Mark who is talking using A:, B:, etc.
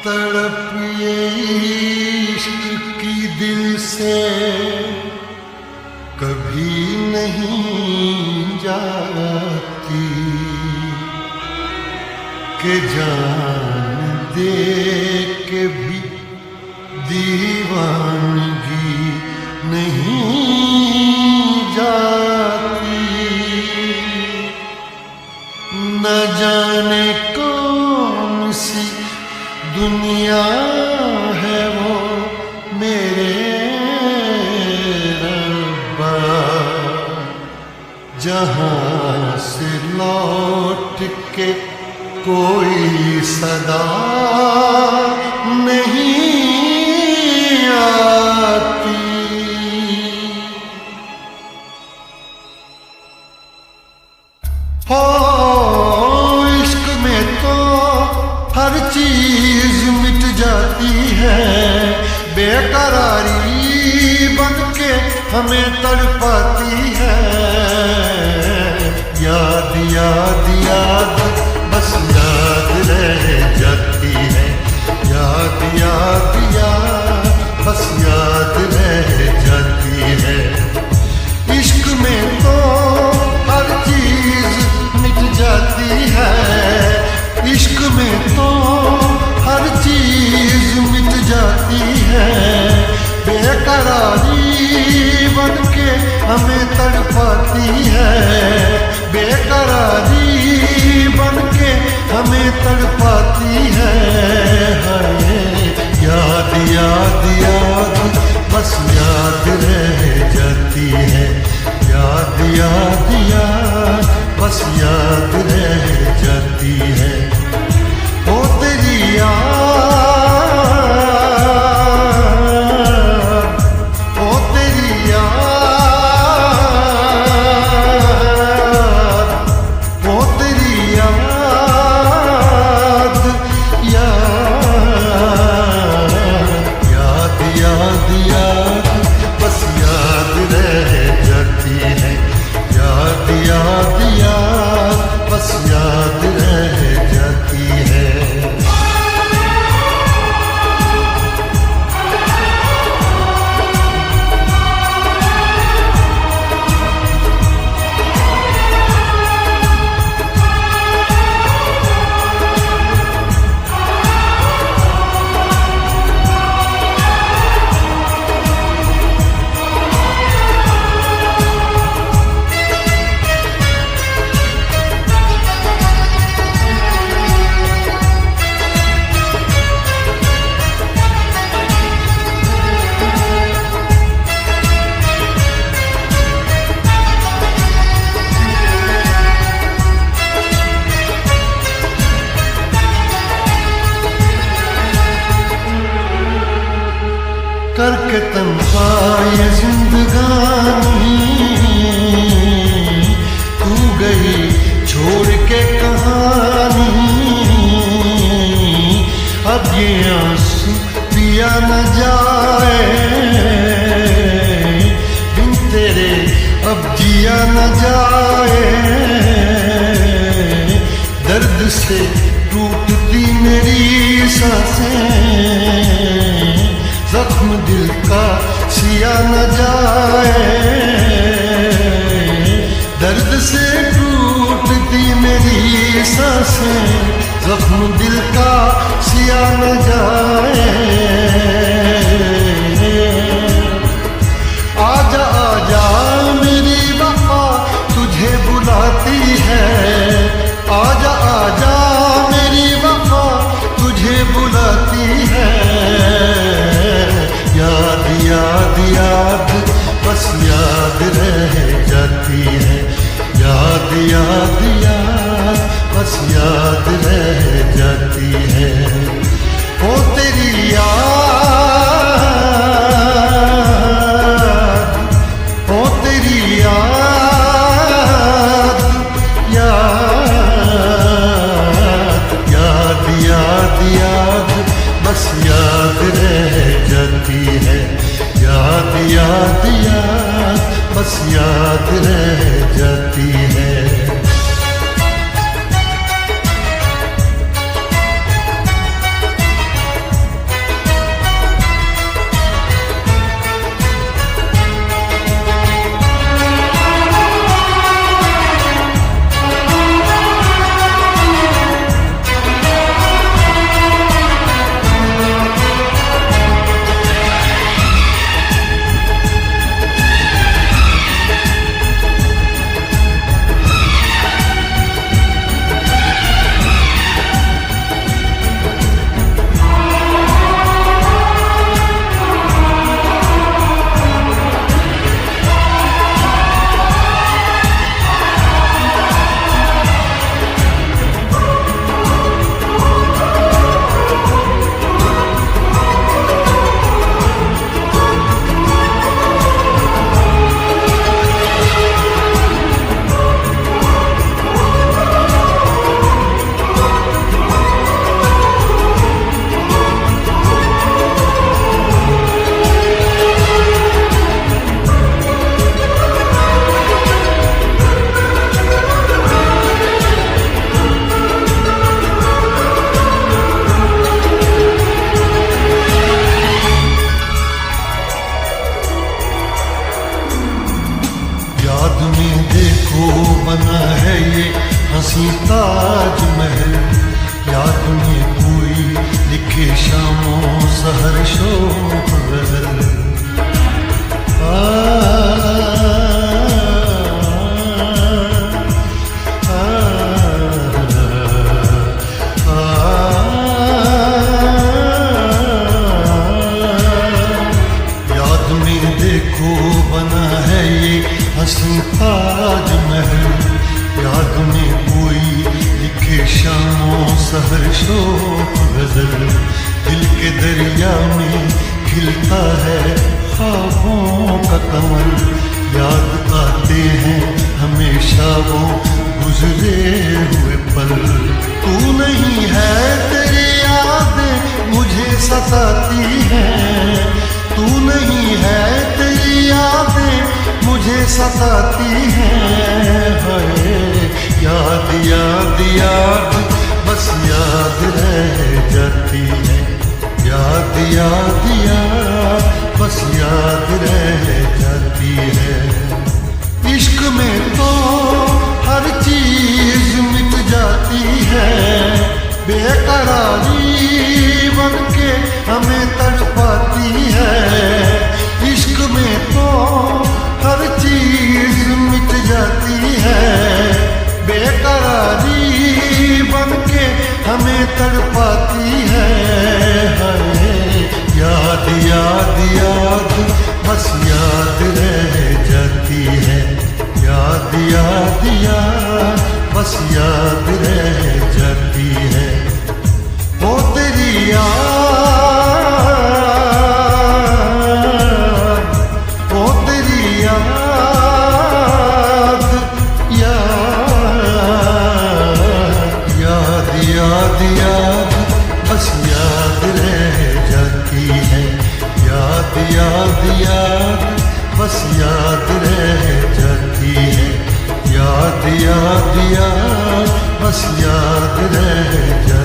A: तड़प ये इश्क की दिल से कभी नहीं जाती कि जान दे के भी दीवानगी नहीं जाती। न जाने कौन सी दुनिया है वो मेरे रब्बा, जहाँ से लौट के कोई सदा नहीं आती। हो इश्क में तो हर चीज मिट जाती है, बेकरारी बन के हमें तड़पाती है। याद याद याद बस याद रह जाती है, याद याद याद बस याद रह जाती है। इश्क में तो हर चीज मिट जाती है, इश्क में तो हर चीज मिट जाती है। बेकरारी बन के हमें तड़पाती है, बेकरारी बन के हमें तड़पाती है। याद याद याद बस याद रह जाती है, याद याद याद बस याद रह जाती है। ओ तेरी याद, ओ तेरी याद, ओ तेरी याद, याद याद याद बस याद रह जाती है, याद याद याद बस याद रह जाती है। करके तन्हा ये जिंदगानी तू गई छोड़ के कहानी। अब ये आंसू पिया न जाए बिन तेरे, अब जिया न जाए। दर्द से टूटती मेरी सांसें, जख्म दिल का सिया न जाए। दर्द से टूटती मेरी सांसें, जख्म दिल का सिया न जाए। आजा आजा मेरी वफा तुझे बुलाती है, आजा आजा मेरी वफा तुझे बुलाती है। याद याद याद बस याद रह जाती है, याद याद याद बस याद रह जाती है। ओ तेरी याद, ओ तेरी याद, याद याद याद याद बस याद रह जाती है, याद याद याद बस याद रह जाती है। हर शोक गजल दिल के दरिया में खिलता है ख्वाबों का कमल। याद आते हैं हमेशा वो गुजरे हुए पल। तू नहीं है तेरी यादें मुझे सताती हैं, तू नहीं है तेरी यादें मुझे सताती हैं। हाय याद याद याद बस याद रह जाती है, याद याद याद बस याद रह जाती है। इश्क में तो हर चीज मिट जाती है, बेकरारी बन के हमें तड़पाती है। इश्क में तो हर चीज मिट जाती है, बेकरारी बन के हमें तड़पाती है। हाय याद याद याद बस याद रह जाती है, याद याद याद बस याद रह जाती है। ओ तेरी याद, ओ तेरी याद, याद याद याद बस याद रह जाती है, याद याद याद बस याद रह जाती है, याद याद याद बस याद रह जाती है।